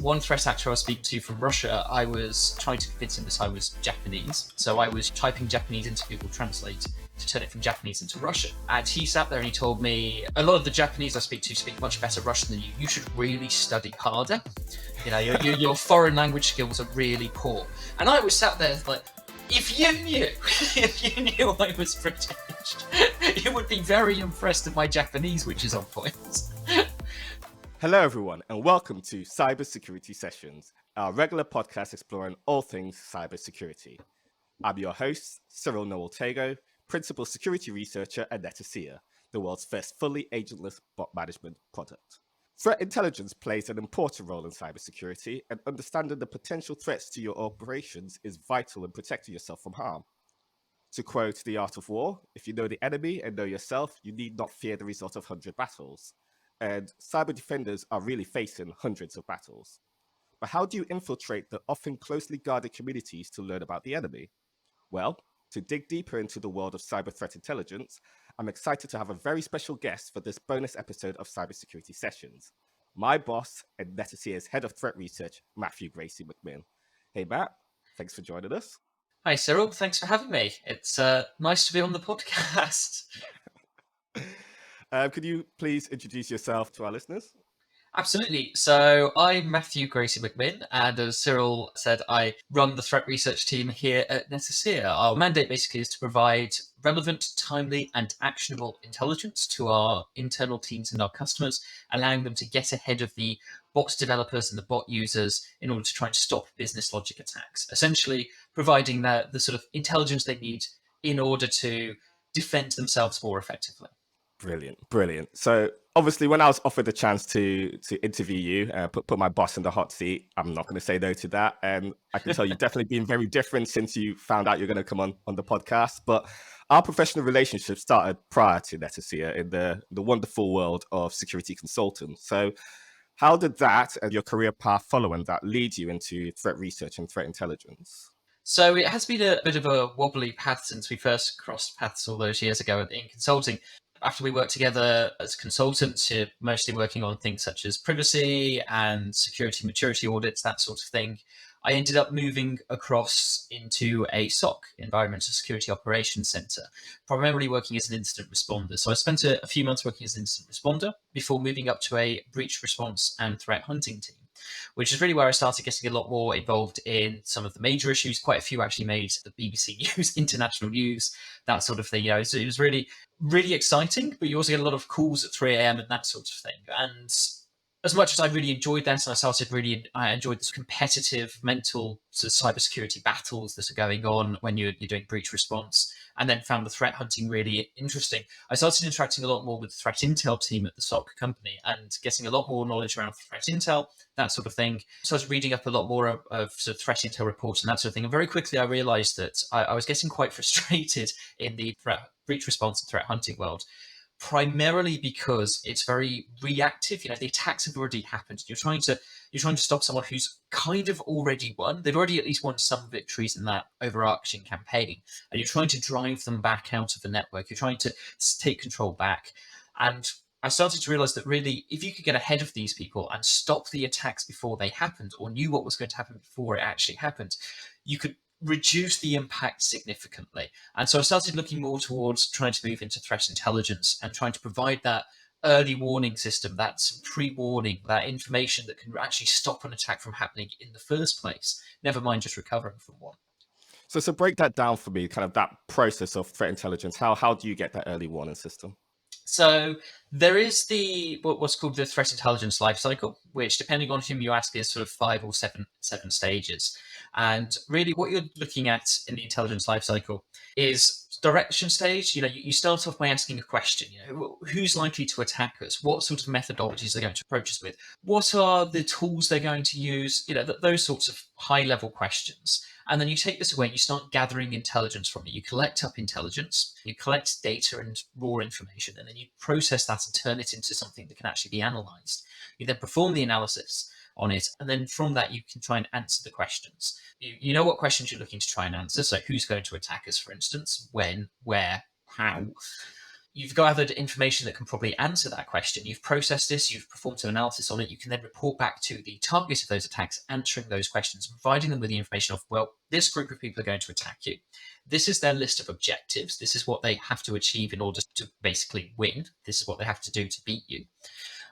One threat actor I was speaking to from Russia, I was trying to convince him that I was Japanese. So I was typing Japanese into Google Translate to turn it from Japanese into Russian. And he sat there and he told me, a lot of the Japanese I speak to speak much better Russian than you. You should really study harder. Your foreign language skills are really poor. And I was sat there like, if you knew I was British, you would be very impressed at my Japanese, which is on point. Hello, everyone, and welcome to Cybersecurity Sessions, our regular podcast exploring all things cybersecurity. I'm your host, Cyril Noel-Tago, Principal Security Researcher at Netacea, the world's first fully agentless bot management product. Threat intelligence plays an important role in cybersecurity, and understanding the potential threats to your operations is vital in protecting yourself from harm. To quote The Art of War, if you know the enemy and know yourself, you need not fear the result of 100 battles. And cyber defenders are really facing hundreds of battles. But how do you infiltrate the often closely guarded communities to learn about the enemy? Well, to dig deeper into the world of cyber threat intelligence, I'm excited to have a very special guest for this bonus episode of Cybersecurity Sessions. My boss and Netacea's Head of Threat Research, MPhil Gracey-McMinn. Hey, Matt, thanks for joining us. Hi, Cyril. Thanks for having me. It's nice to be on the podcast. Could you please introduce yourself to our listeners? Absolutely. So I'm MPhil Gracey-McMinn, and as Cyril said, I run the threat research team here at Netacea. Our mandate basically is to provide relevant, timely, and actionable intelligence to our internal teams and our customers, allowing them to get ahead of the bot developers and the bot users in order to try and stop business logic attacks. Essentially, providing the sort of intelligence they need in order to defend themselves more effectively. Brilliant. So obviously, when I was offered the chance to interview you, put my boss in the hot seat, I'm not going to say no to that. And I can tell you've definitely been very different since you found out you're going to come on the podcast. But our professional relationship started prior to Netacea in the wonderful world of security consultants. So how did that and your career path following that lead you into threat research and threat intelligence? So it has been a bit of a wobbly path since we first crossed paths all those years ago in consulting. After we worked together as consultants, mostly working on things such as privacy and security maturity audits, that sort of thing, I ended up moving across into a SOC, Environmental Security Operations Center, primarily working as an incident responder. So I spent a few months working as an incident responder before moving up to a breach response and threat hunting team, which is really where I started getting a lot more involved in some of the major issues. Quite a few actually made the BBC News, international news, that sort of thing. So it was really, really exciting, but you also get a lot of calls at 3 a.m. and that sort of thing. And as much as I really enjoyed that, and I enjoyed this competitive mental sort of cybersecurity battles that are going on when you're doing breach response, and then found the threat hunting really interesting. I started interacting a lot more with the threat intel team at the SOC company and getting a lot more knowledge around threat intel, that sort of thing. So I was reading up a lot more of sort of threat intel reports and that sort of thing. And very quickly I realized that I was getting quite frustrated in the breach response and threat hunting world, primarily because it's very reactive. The attacks have already happened. You're trying to stop someone who's kind of already won. They've already at least won some victories in that overarching campaign, and you're trying to drive them back out of the network. You're trying to take control back. And I started to realize that really, if you could get ahead of these people and stop the attacks before they happened, or knew what was going to happen before it actually happened, you could reduce the impact significantly. And so I started looking more towards trying to move into threat intelligence and trying to provide that early warning system, that pre-warning, that information that can actually stop an attack from happening in the first place, never mind just recovering from one. So break that down for me, kind of that process of threat intelligence. How do you get that early warning system? So there is what's called the threat intelligence lifecycle, which, depending on whom you ask, is sort of 5 or 7 stages. And really what you're looking at in the intelligence lifecycle is direction stage. You start off by asking a question. Who's likely to attack us? What sort of methodologies they're going to approach us with? What are the tools they're going to use? Those sorts of high level questions. And then you take this away and you start gathering intelligence from it. You collect up intelligence, you collect data and raw information, and then you process that and turn it into something that can actually be analyzed. You then perform the analysis on it, and then from that you can try and answer the questions. You know what questions you're looking to try and answer. So who's going to attack us, for instance? When, where, how? you've gathered information that can probably answer that question. You've processed this, you've performed some analysis on it. You can then report back to the target of those attacks, answering those questions, providing them with the information of, well, this group of people are going to attack you. This is their list of objectives. This is what they have to achieve in order to basically win. This is what they have to do to beat you.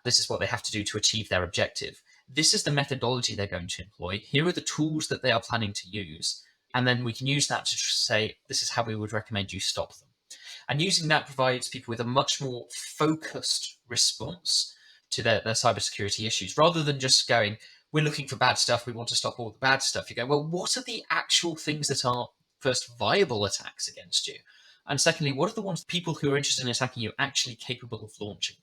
This is what they have to do to achieve their objective. This is the methodology they're going to employ. Here are the tools that they are planning to use. And then we can use that to say, this is how we would recommend you stop them. And using that provides people with a much more focused response to their cybersecurity issues, rather than just going, we're looking for bad stuff, we want to stop all the bad stuff. You go, well, what are the actual things that are, first, viable attacks against you? And secondly, what are the ones people who are interested in attacking you actually capable of launching?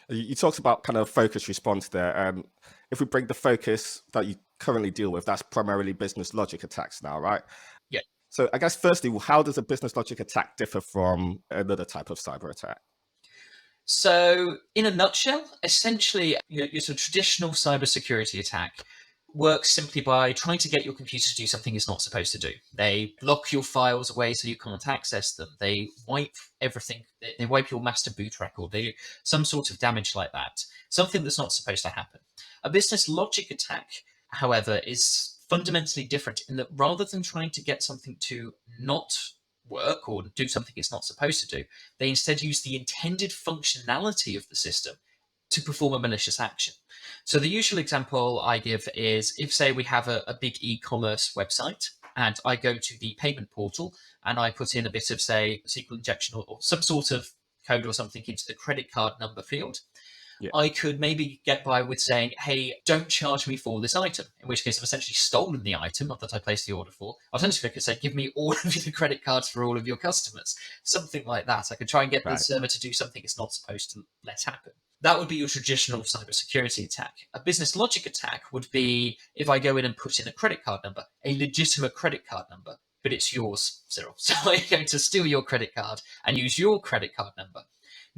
You talked about kind of focus response there. If we bring the focus that you currently deal with, that's primarily business logic attacks now, right? Yeah. So I guess firstly, how does a business logic attack differ from another type of cyber attack? So, in a nutshell, essentially, your sort of traditional cybersecurity attack works simply by trying to get your computer to do something it's not supposed to do. They block your files away so you can't access them. They wipe everything. They wipe your master boot record. They do some sort of damage like that. Something that's not supposed to happen. A business logic attack, however, is fundamentally different in that rather than trying to get something to not work or do something it's not supposed to do, they instead use the intended functionality of the system to perform a malicious action. So the usual example I give is if, say, we have a big e-commerce website and I go to the payment portal and I put in a bit of, say, SQL injection or some sort of code or something into the credit card number field. Yeah. I could maybe get by with saying, hey, don't charge me for this item, in which case I've essentially stolen the item that I placed the order for. Alternatively, I could say, give me all of the credit cards for all of your customers. Something like that. I could try and get the server to do something it's not supposed to let happen. That would be your traditional cybersecurity attack. A business logic attack would be if I go in and put in a credit card number, a legitimate credit card number, but it's yours, Cyril. So I'm going to steal your credit card and use your credit card number.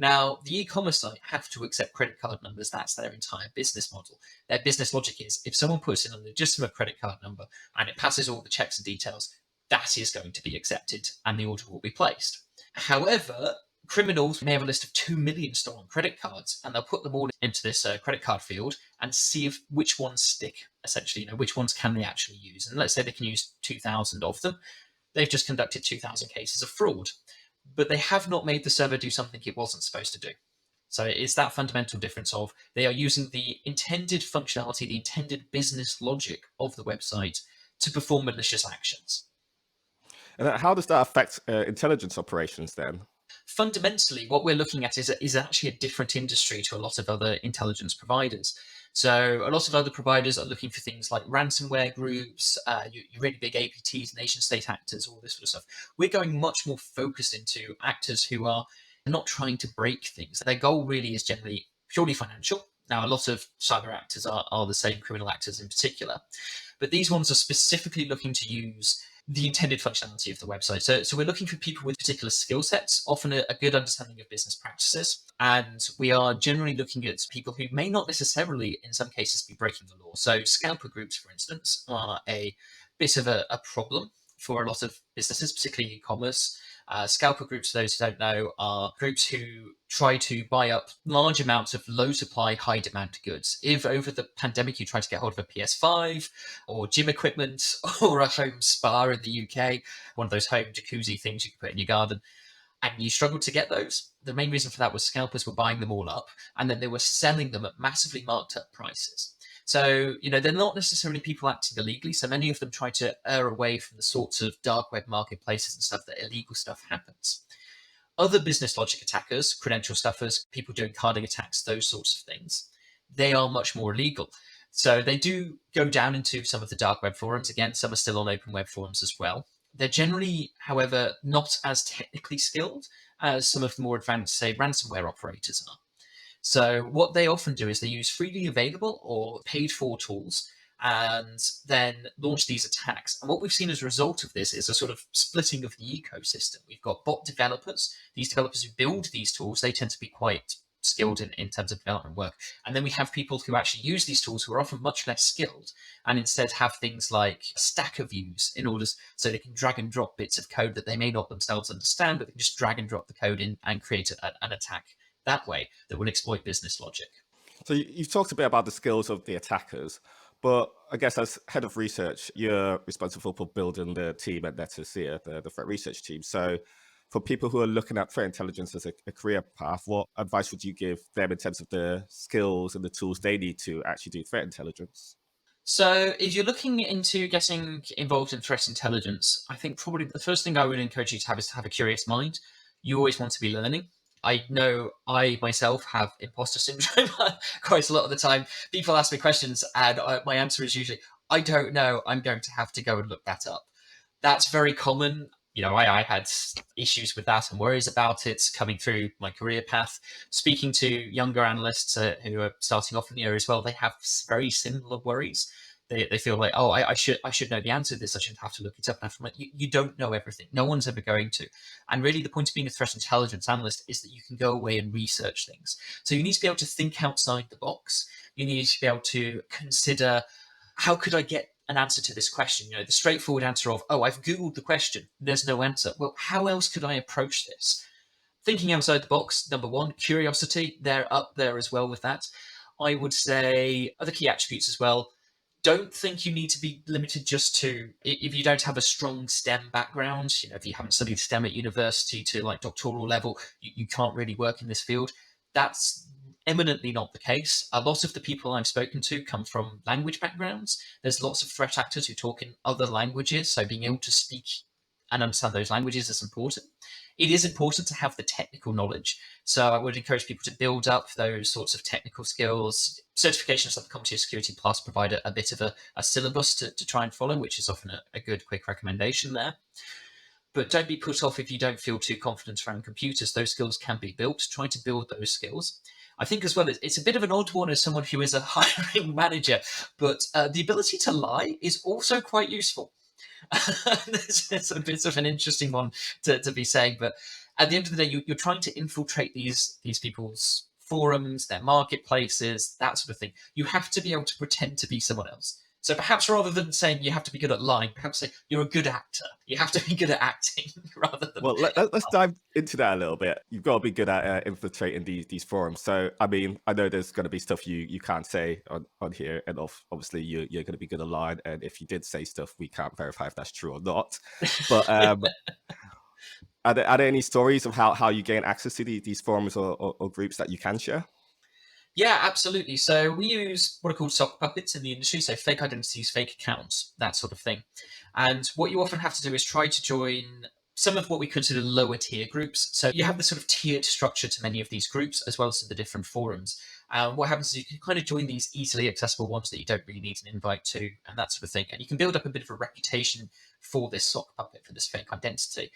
Now, the e-commerce site have to accept credit card numbers. That's their entire business model. Their business logic is if someone puts in a legitimate credit card number and it passes all the checks and details, that is going to be accepted and the order will be placed. However, criminals may have a list of 2 million stolen credit cards and they'll put them all into this credit card field and see which ones stick, essentially, which ones can they actually use. And let's say they can use 2,000 of them. They've just conducted 2,000 cases of fraud, but they have not made the server do something it wasn't supposed to do. So it's that fundamental difference of they are using the intended functionality, the intended business logic of the website to perform malicious actions. And how does that affect intelligence operations then? Fundamentally, what we're looking at is actually a different industry to a lot of other intelligence providers. So a lot of other providers are looking for things like ransomware groups, your really big APTs, nation state actors, all this sort of stuff. We're going much more focused into actors who are not trying to break things. Their goal really is generally purely financial. Now, a lot of cyber actors are the same, criminal actors in particular, but these ones are specifically looking to use the intended functionality of the website. So we're looking for people with particular skill sets, often a good understanding of business practices. And we are generally looking at people who may not necessarily, in some cases, be breaking the law. So scalper groups, for instance, are a bit of a problem for a lot of businesses, particularly e-commerce. Scalper groups, for those who don't know, are groups who try to buy up large amounts of low supply, high demand goods. If over the pandemic you tried to get hold of a PS5 or gym equipment or a home spa in the UK, one of those home jacuzzi things you can put in your garden, and you struggled to get those, the main reason for that was scalpers were buying them all up and then they were selling them at massively marked up prices. So, they're not necessarily people acting illegally. So many of them try to err away from the sorts of dark web marketplaces and stuff that illegal stuff happens. Other business logic attackers, credential stuffers, people doing carding attacks, those sorts of things, they are much more illegal. So they do go down into some of the dark web forums. Again, some are still on open web forums as well. They're generally, however, not as technically skilled as some of the more advanced, say, ransomware operators are. So what they often do is they use freely available or paid for tools and then launch these attacks. And what we've seen as a result of this is a sort of splitting of the ecosystem. We've got bot developers. These developers who build these tools, they tend to be quite skilled in terms of development work. And then we have people who actually use these tools who are often much less skilled and instead have things like stacker views in order so they can drag and drop bits of code that they may not themselves understand, but they can just drag and drop the code in and create an attack that way that will exploit business logic. So you've talked a bit about the skills of the attackers, but I guess as head of research, you're responsible for building the team at Netacea, the threat research team. So for people who are looking at threat intelligence as a career path, what advice would you give them in terms of the skills and the tools they need to actually do threat intelligence? So, if you're looking into getting involved in threat intelligence, I think probably the first thing I would encourage you to have is to have a curious mind. You always want to be learning. I know I myself have imposter syndrome quite a lot of the time. People ask me questions, and my answer is usually, I don't know. I'm going to have to go and look that up. That's very common. I had issues with that and worries about it coming through my career path. Speaking to younger analysts who are starting off in the area as well, they have very similar worries. They feel like, oh, I should know the answer to this. I shouldn't have to look it up. And I'm like, you don't know everything. No one's ever going to. And really, the point of being a threat intelligence analyst is that you can go away and research things. So you need to be able to think outside the box. You need to be able to consider, how could I get an answer to this question? The straightforward answer of, oh, I've Googled the question, there's no answer. Well, how else could I approach this? Thinking outside the box, number one. Curiosity, they're up there as well with that. I would say other key attributes as well. Don't think you need to be limited just to, if you don't have a strong STEM background, if you haven't studied STEM at university to like doctoral level, you can't really work in this field. That's eminently not the case. A lot of the people I've spoken to come from language backgrounds. There's lots of threat actors who talk in other languages, so being able to speak and understand those languages is important. It is important to have the technical knowledge. So I would encourage people to build up those sorts of technical skills. Certifications like the CompTIA Security Plus provide a bit of a syllabus to try and follow, which is often a good, quick recommendation there. But don't be put off if you don't feel too confident around computers. Those skills can be built. Try to build those skills. I think as well, it's a bit of an odd one as someone who is a hiring manager, but the ability to lie is also quite useful. It's a bit of an interesting one to be saying, but at the end of the day, you're trying to infiltrate these people's forums, their marketplaces, that sort of thing. You have to be able to pretend to be someone else. So perhaps rather than saying you have to be good at lying, perhaps say you're a good actor. You have to be good at acting rather than. Well, let's dive into that a little bit. You've got to be good at infiltrating these forums. So, I mean, I know there's going to be stuff you can't say on here, and obviously you're going to be good at lying. And if you did say stuff, we can't verify if that's true or not. But are there any stories of how you gain access to these forums or groups that you can share? Yeah, absolutely. So we use what are called sock puppets in the industry, so fake identities, fake accounts, that sort of thing. And what you often have to do is try to join some of what we consider lower tier groups. So you have the sort of tiered structure to many of these groups, as well as to the different forums. What happens is you can kind of join these easily accessible ones that you don't really need an invite to, and that sort of thing. And you can build up a bit of a reputation for this sock puppet, for this fake identity.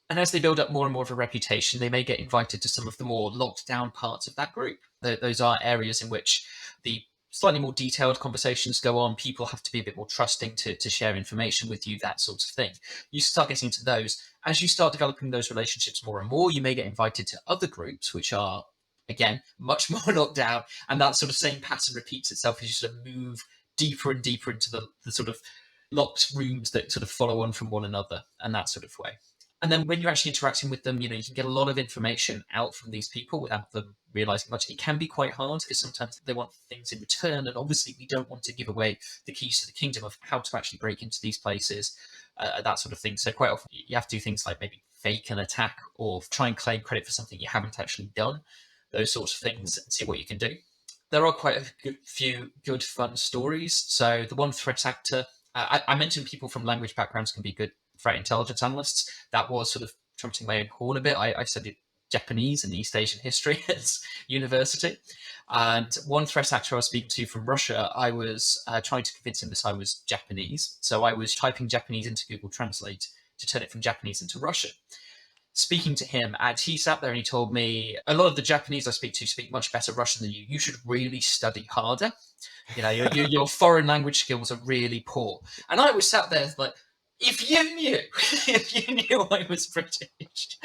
And as they build up more and more of a reputation, they may get invited to some of the more locked down parts of that group. Those are areas in which the slightly more detailed conversations go on. People have to be a bit more trusting to share information with you, that sort of thing. You start getting into those. As you start developing those relationships more and more, you may get invited to other groups, which are, again, much more locked down. And that sort of same pattern repeats itself as you sort of move deeper and deeper into the sort of locked rooms that sort of follow on from one another and that sort of way. And then when you're actually interacting with them, you can get a lot of information out from these people without them realizing much. It can be quite hard because sometimes they want things in return. And obviously we don't want to give away the keys to the kingdom of how to actually break into these places, that sort of thing. So quite often you have to do things like maybe fake an attack or try and claim credit for something you haven't actually done, those sorts of things, and see what you can do. There are quite a few good, fun stories. So the one threat actor, I mentioned people from language backgrounds can be good threat intelligence analysts. That was sort of trumpeting my own horn a bit. I studied Japanese and East Asian history at university. And one threat actor I was speaking to from Russia, I was trying to convince him that I was Japanese. So I was typing Japanese into Google Translate to turn it from Japanese into Russian. Speaking to him, and he sat there and he told me, a lot of the Japanese I speak to speak much better Russian than you. You should really study harder. Your foreign language skills are really poor. And I was sat there like, if you knew I was British,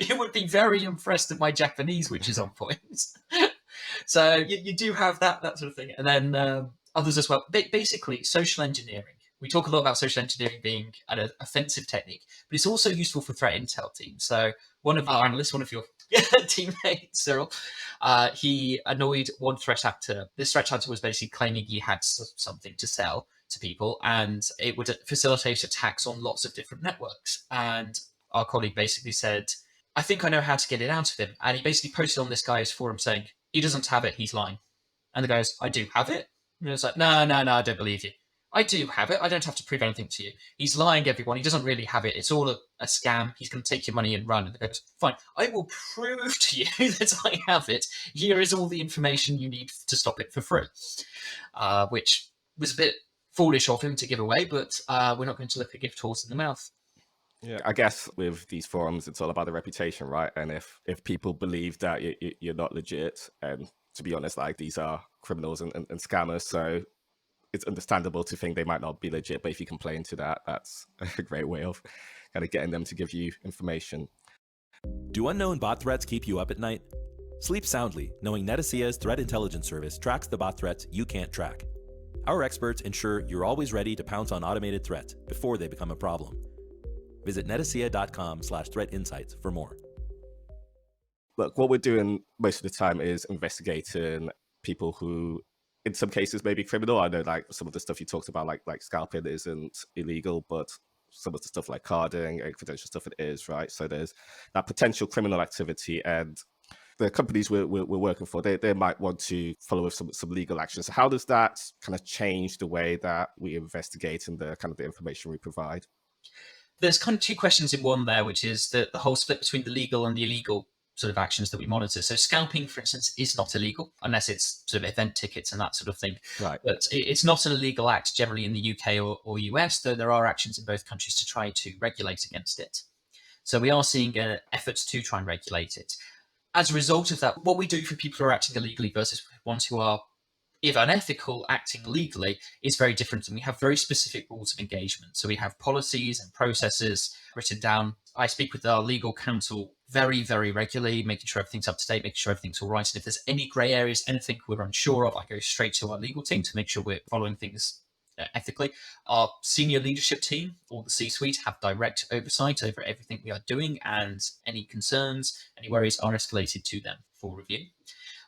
you would be very impressed at my Japanese, which is on point. So you do have that sort of thing. And then others as well. Basically, social engineering. We talk a lot about social engineering being an offensive technique, but it's also useful for threat intel teams. So one of our analysts, one of your teammates, Cyril, he annoyed one threat actor. This threat actor was basically claiming he had something to sell to people, and it would facilitate attacks on lots of different networks. And our colleague basically said, I think I know how to get it out of him. And he basically posted on this guy's forum saying, he doesn't have it, he's lying. And the guy goes, I do have it. And it's like, no, I don't believe you. I do have it. I don't have to prove anything to you. He's lying, everyone. He doesn't really have it. It's all a scam. He's going to take your money and run. And the guy goes, fine, I will prove to you that I have it. Here is all the information you need to stop it for free. Which was a bit foolish of him to give away, but we're not going to look a gift horse in the mouth. Yeah, I guess with these forums, it's all about the reputation, right? And if people believe that you're not legit, and to be honest, like these are criminals and scammers, so it's understandable to think they might not be legit. But if you can play into that, that's a great way of kind of getting them to give you information. Do unknown bot threats keep you up at night? Sleep soundly, knowing Netacea's threat intelligence service tracks the bot threats you can't track. Our experts ensure you're always ready to pounce on automated threats before they become a problem. Visit netacea.com/threat insights for more. Look, what we're doing most of the time is investigating people who, in some cases, may be criminal. I know, like some of the stuff you talked about, like scalping isn't illegal, but some of the stuff like carding and credential stuff, it is, right? So there's that potential criminal activity, and the companies we're working for, they might want to follow with some legal action. So how does that kind of change the way that we investigate and the kind of the information we provide? There's kind of two questions in one there, which is the whole split between the legal and the illegal sort of actions that we monitor. So scalping, for instance, is not illegal unless it's sort of event tickets and that sort of thing. Right. But it's not an illegal act generally in the UK or US, though there are actions in both countries to try to regulate against it. So we are seeing efforts to try and regulate it. As a result of that, what we do for people who are acting illegally versus ones who are, if unethical, acting legally is very different. And we have very specific rules of engagement. So we have policies and processes written down. I speak with our legal counsel very, very regularly, making sure everything's up to date, making sure everything's all right. And if there's any grey areas, anything we're unsure of, I go straight to our legal team to make sure we're following things ethically. Our senior leadership team, or the C-suite, have direct oversight over everything we are doing, and any concerns, any worries are escalated to them for review.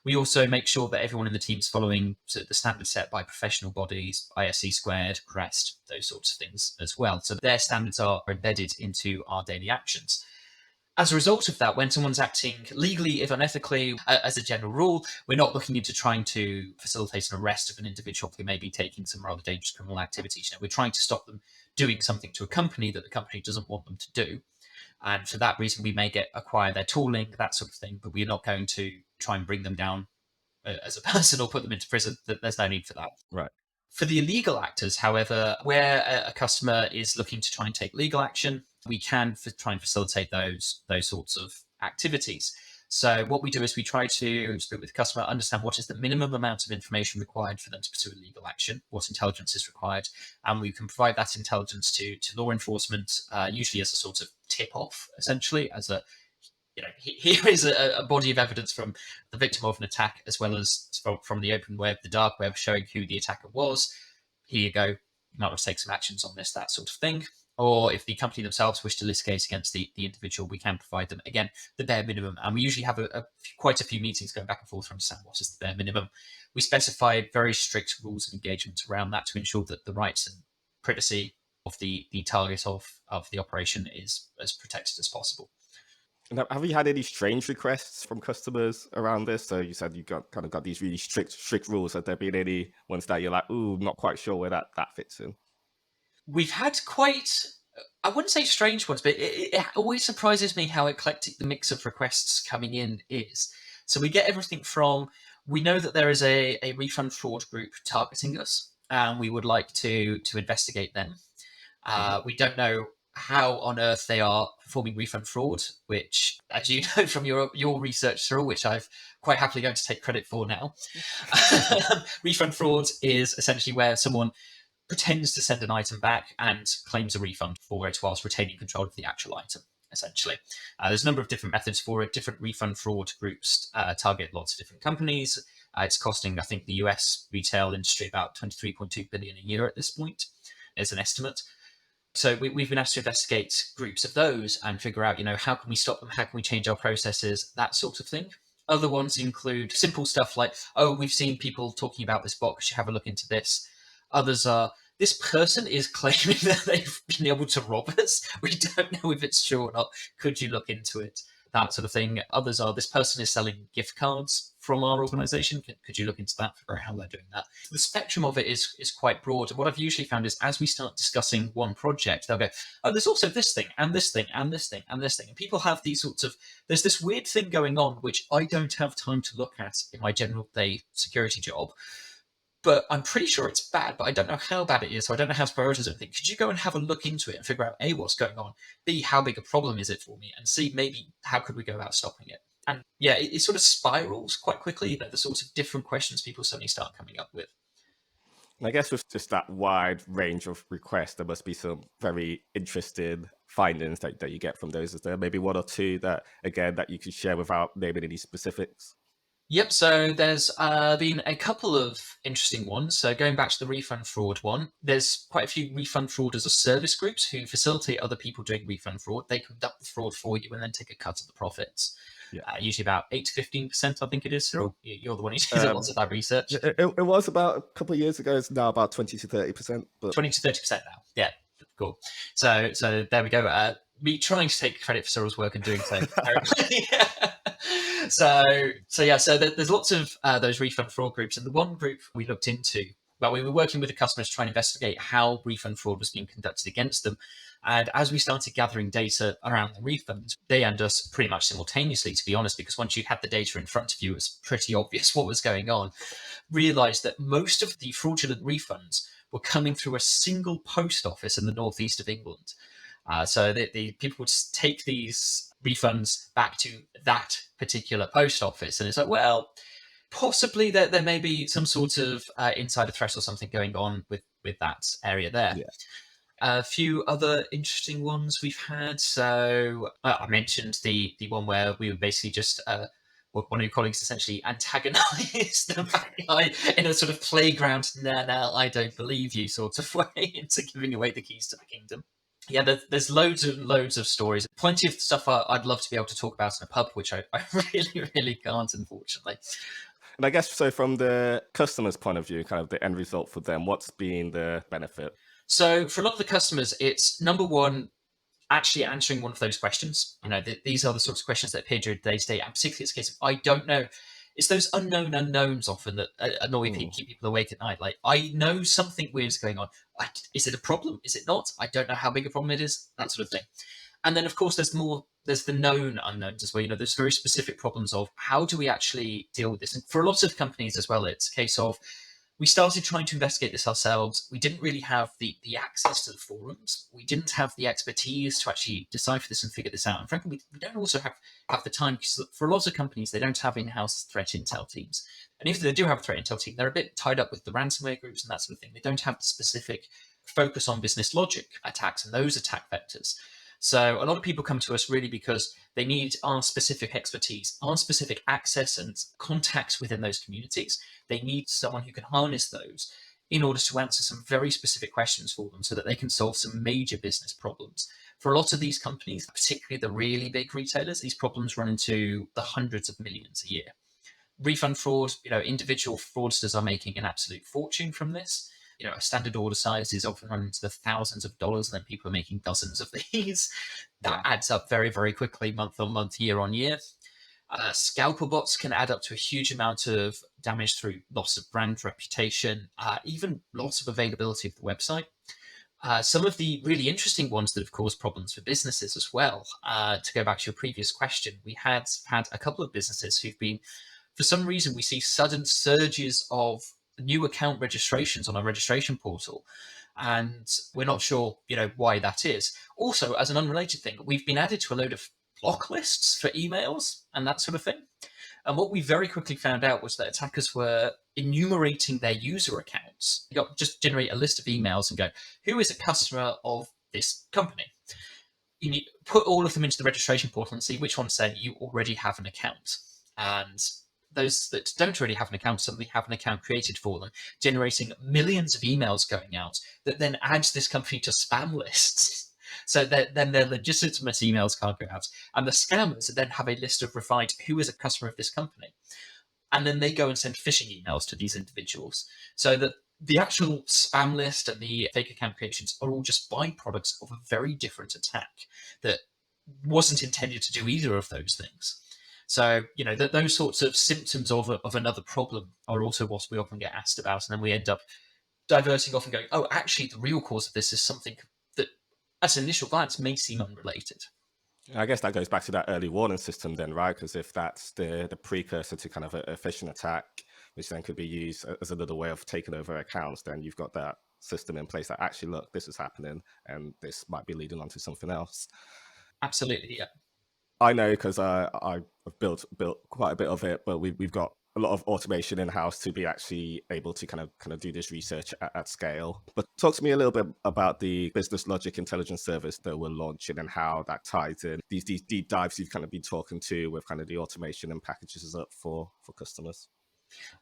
We also make sure that everyone in the team is following the standards set by professional bodies, ISC squared, CREST, those sorts of things as well. So their standards are embedded into our daily actions. As a result of that, when someone's acting legally, if unethically, as a general rule, we're not looking into trying to facilitate an arrest of an individual who may be taking some rather dangerous criminal activities. We're trying to stop them doing something to a company that the company doesn't want them to do. And for that reason, we may acquire their tooling, that sort of thing, but we're not going to try and bring them down as a person or put them into prison. There's no need for that. Right. For the illegal actors, however, where a customer is looking to try and take legal action, we can try and facilitate those sorts of activities. So what we do is we try to speak with the customer, understand what is the minimum amount of information required for them to pursue a legal action, what intelligence is required, and we can provide that intelligence to law enforcement, usually as a sort of tip-off, essentially, as a, here is a body of evidence from the victim of an attack, as well as from the open web, the dark web, showing who the attacker was. Here you go, you might want to take some actions on this, that sort of thing. Or if the company themselves wish to litigate against the individual, we can provide them, again, the bare minimum. And we usually have quite a few meetings going back and forth to understand what is the bare minimum. We specify very strict rules of engagement around that to ensure that the rights and privacy of the target of the operation is as protected as possible. And have you had any strange requests from customers around this? So you said you got these really strict rules. Have there been any ones that you're like, ooh, not quite sure where that fits in? We've had quite, I wouldn't say strange ones, but it always surprises me how eclectic the mix of requests coming in is. So we get everything from, we know that there is a refund fraud group targeting us, and we would like to investigate them. We don't know how on earth they are performing refund fraud, which, as you know from your research, Cyril, which I've quite happily going to take credit for now. Refund fraud is essentially where someone pretends to send an item back and claims a refund for it whilst retaining control of the actual item, essentially. There's a number of different methods for it. Different refund fraud groups target lots of different companies. It's costing, I think, the US retail industry about 23.2 billion a year at this point, is an estimate. So we've been asked to investigate groups of those and figure out, how can we stop them? How can we change our processes? That sort of thing. Other ones include simple stuff like, oh, we've seen people talking about this bot. We should have a look into this. Others are, this person is claiming that they've been able to rob us. We don't know if it's true or not. Could you look into it? That sort of thing. Others are, this person is selling gift cards from our organization. Could you look into that, figure out how they're doing that? The spectrum of it is quite broad. And what I've usually found is as we start discussing one project, they'll go, oh, there's also this thing and this thing and this thing and this thing. And people have these sorts of, there's this weird thing going on, which I don't have time to look at in my general day security job. But I'm pretty sure it's bad, but I don't know how bad it is, so I don't know how to prioritize anything. Could you go and have a look into it and figure out A, what's going on, B, how big a problem is it for me, and C, maybe how could we go about stopping it? And yeah, it sort of spirals quite quickly, the sorts of different questions people suddenly start coming up with. And I guess with just that wide range of requests, there must be some very interesting findings that you get from those. Is there maybe one or two that you can share without naming any specifics? Yep, so there's been a couple of interesting ones. So going back to the refund fraud one, there's quite a few refund fraud as a service groups who facilitate other people doing refund fraud. They conduct the fraud for you and then take a cut of the profits. Yeah. Usually about 8 to 15%, I think it is, Cyril. You're the one who does lots of that research. It was about a couple of years ago. It's now about 20 to 30%. But 20 to 30% now. Yeah, cool. So there we go. Me trying to take credit for Cyril's work and doing so. So there's lots of those refund fraud groups, and the one group we looked into, well, we were working with the customers to try and investigate how refund fraud was being conducted against them. And as we started gathering data around the refunds, they and us pretty much simultaneously, to be honest, because once you had the data in front of you, it was pretty obvious what was going on, realized that most of the fraudulent refunds were coming through a single post office in the northeast of England. So the people would take these refunds back to that particular post office. And it's like, well, possibly there may be some sort of insider threat or something going on with that area there. Yeah. A few other interesting ones we've had. So I mentioned the one where we were basically just one of your colleagues essentially antagonized the bad guy in a sort of playground, no, I don't believe you sort of way into giving away the keys to the kingdom. Yeah, there's loads and loads of stories. Plenty of stuff I'd love to be able to talk about in a pub, which I really, really can't, unfortunately. And I guess so from the customer's point of view, kind of the end result for them, what's been the benefit? So for a lot of the customers, it's number one, actually answering one of those questions. These are the sorts of questions that appear during the day-to-day, and particularly it's a case of, I don't know. It's those unknown unknowns often that annoy people, keep people awake at night. Like, I know something weird is going on. Is it a problem? Is it not? I don't know how big a problem it is, that sort of thing. And then, of course, there's the known unknowns as well. There's very specific problems of how do we actually deal with this? And for a lot of companies as well, it's a case of, we started trying to investigate this ourselves. We didn't really have the access to the forums. We didn't have the expertise to actually decipher this and figure this out. And frankly, we don't also have the time, because for a lot of companies, they don't have in-house threat intel teams. And if they do have a threat intel team, they're a bit tied up with the ransomware groups and that sort of thing. They don't have the specific focus on business logic attacks and those attack vectors. So a lot of people come to us really because they need our specific expertise, our specific access and contacts within those communities. They need someone who can harness those in order to answer some very specific questions for them so that they can solve some major business problems. For a lot of these companies, particularly the really big retailers, these problems run into the hundreds of millions a year. Refund fraud, individual fraudsters are making an absolute fortune from this. A standard order size is often run into the thousands of dollars, and then people are making dozens of these. That adds up very, very quickly, month on month, year on year. Scalper bots can add up to a huge amount of damage through loss of brand reputation, even loss of availability of the website. Some of the really interesting ones that have caused problems for businesses as well. To go back to your previous question, we had a couple of businesses who've been, for some reason, we see sudden surges of new account registrations on our registration portal, and we're not sure why that is. Also, as an unrelated thing, we've been added to a load of block lists for emails and that sort of thing. And what we very quickly found out was that attackers were enumerating their user accounts. You got just generate a list of emails and go, who is a customer of this company? You need put all of them into the registration portal and see which ones say you already have an account. And those that don't already have an account suddenly have an account created for them, generating millions of emails going out that then adds this company to spam lists. So then their legitimate emails can't go out. And the scammers then have a list of refined who is a customer of this company. And then they go and send phishing emails to these individuals. So that the actual spam list and the fake account creations are all just byproducts of a very different attack that wasn't intended to do either of those things. So, those sorts of symptoms of another problem are also what we often get asked about. And then we end up diverting off and going, oh, actually, the real cause of this is something that, at an initial glance, may seem unrelated. I guess that goes back to that early warning system then, right? Because if that's the precursor to kind of a phishing attack, which then could be used as another way of taking over accounts, then you've got that system in place that actually, look, this is happening and this might be leading on to something else. Absolutely, yeah. I know because I've built quite a bit of it, but we've got a lot of automation in-house to be actually able to kind of do this research at scale. But talk to me a little bit about the business logic intelligence service that we're launching and how that ties in these deep dives you've kind of been talking to with kind of the automation and packages up for customers.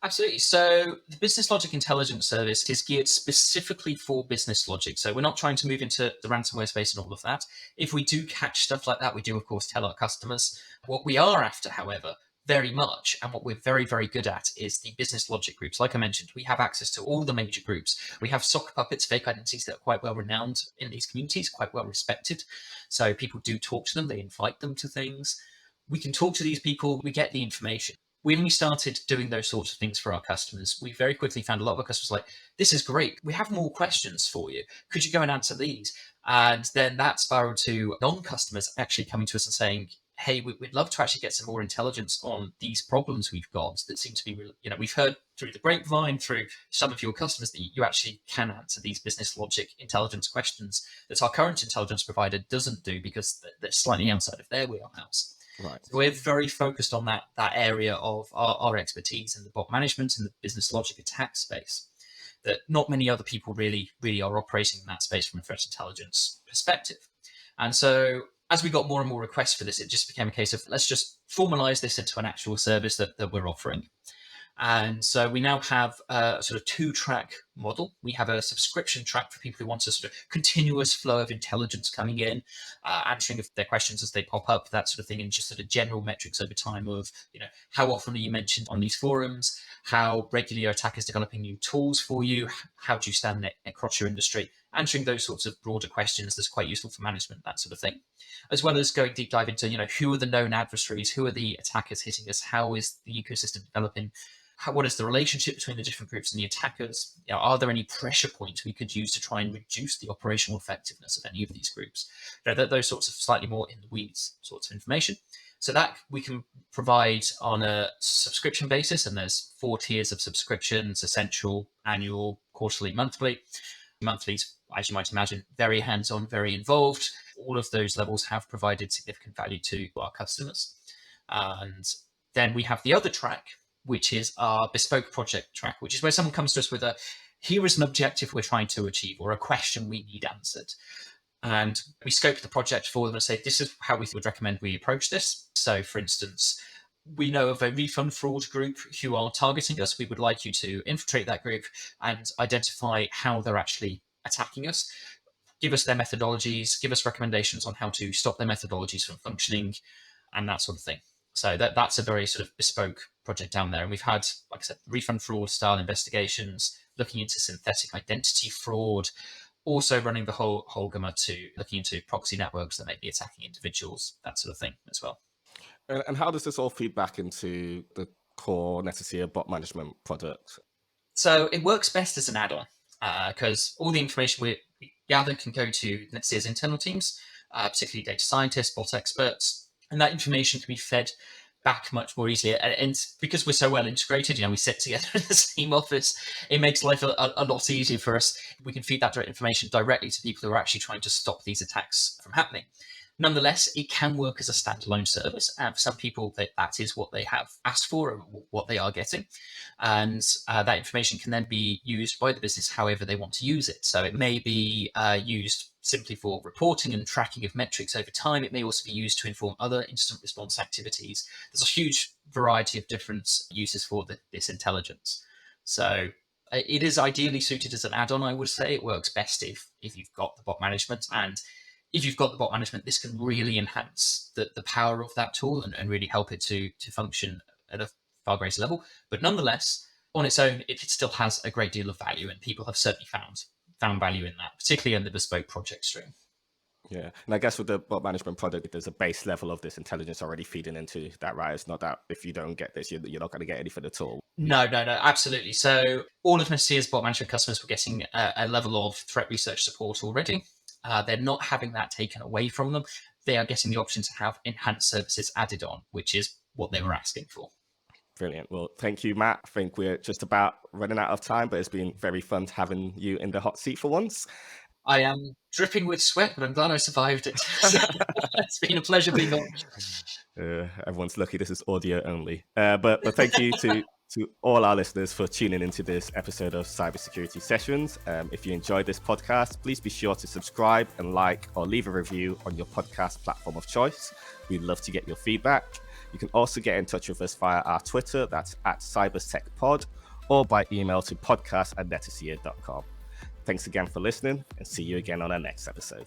Absolutely. So the business logic intelligence service is geared specifically for business logic. So we're not trying to move into the ransomware space and all of that. If we do catch stuff like that, we do, of course, tell our customers. What we are after, however, very much, and what we're very, very good at, is the business logic groups. Like I mentioned, we have access to all the major groups. We have sock puppets, fake identities that are quite well renowned in these communities, quite well respected. So people do talk to them, they invite them to things. We can talk to these people, we get the information. When we started doing those sorts of things for our customers, we very quickly found a lot of our customers like, this is great. We have more questions for you. Could you go and answer these? And then that spiraled to non-customers actually coming to us and saying, hey, we'd love to actually get some more intelligence on these problems we've got that seem to be, we've heard through the grapevine, through some of your customers, that you actually can answer these business logic intelligence questions that our current intelligence provider doesn't do because they're slightly outside of their wheelhouse. Right. So we're very focused on that area of our expertise in the bot management and the business logic attack space, that not many other people really are operating in that space from a threat intelligence perspective. And so as we got more and more requests for this, it just became a case of let's just formalize this into an actual service that we're offering. And so we now have a sort of 2-track model. We have a subscription track for people who want a sort of continuous flow of intelligence coming in, answering their questions as they pop up, that sort of thing, and just sort of general metrics over time of, how often are you mentioned on these forums, how regularly are attackers developing new tools for you, how do you stand across your industry, answering those sorts of broader questions that's quite useful for management, that sort of thing, as well as going deep dive into, who are the known adversaries, who are the attackers hitting us, how is the ecosystem developing, what is the relationship between the different groups and the attackers? Are there any pressure points we could use to try and reduce the operational effectiveness of any of these groups? Those sorts of slightly more in the weeds sorts of information. So that we can provide on a subscription basis, and there's 4 tiers of subscriptions: essential, annual, quarterly, monthly. Monthlies, as you might imagine, very hands-on, very involved. All of those levels have provided significant value to our customers. And then we have the other track, which is our bespoke project track, which is where someone comes to us with here is an objective we're trying to achieve or a question we need answered. And we scope the project for them and say, this is how we would recommend we approach this. So for instance, we know of a refund fraud group who are targeting us. We would like you to infiltrate that group and identify how they're actually attacking us. Give us their methodologies, give us recommendations on how to stop their methodologies from functioning and that sort of thing. So that's a very sort of bespoke project down there. And we've had, like I said, refund fraud style investigations, looking into synthetic identity fraud, also running the whole gamut to looking into proxy networks that may be attacking individuals, that sort of thing as well. And how does this all feed back into the core Netacea bot management product? So it works best as an add-on because all the information we gather can go to Netacea's internal teams, particularly data scientists, bot experts, and that information can be fed back much more easily. And because we're so well integrated, we sit together in the same office, it makes life a lot easier for us. We can feed that information directly to people who are actually trying to stop these attacks from happening. Nonetheless, it can work as a standalone service. And for some people, that is what they have asked for and what they are getting. And that information can then be used by the business however they want to use it. So it may be used simply for reporting and tracking of metrics over time. It may also be used to inform other incident response activities. There's a huge variety of different uses for this intelligence. So it is ideally suited as an add-on, I would say. It works best if you've got the bot management. And if you've got the bot management, this can really enhance the power of that tool and really help it to function at a far greater level. But nonetheless, on its own, it still has a great deal of value, and people have certainly found value in that, particularly in the bespoke project stream. Yeah, and I guess with the bot management product, there's a base level of this intelligence already feeding into that, right? It's not that if you don't get this, you're not going to get anything at all. No, absolutely. So all of Netacea's bot management customers were getting a level of threat research support already. They're not having that taken away from them. They are getting the option to have enhanced services added on, which is what they were asking for. Brilliant. Well, thank you, Matt. I think we're just about running out of time, but it's been very fun having you in the hot seat for once. I am dripping with sweat, but I'm glad I survived it. It's been a pleasure being on. Everyone's lucky this is audio only. But thank you to all our listeners for tuning into this episode of Cybersecurity Sessions. If you enjoyed this podcast, please be sure to subscribe and like or leave a review on your podcast platform of choice. We'd love to get your feedback. You can also get in touch with us via our Twitter, that's @CybersecPod, or by email to podcast@netacea.com. Thanks again for listening, and see you again on our next episode.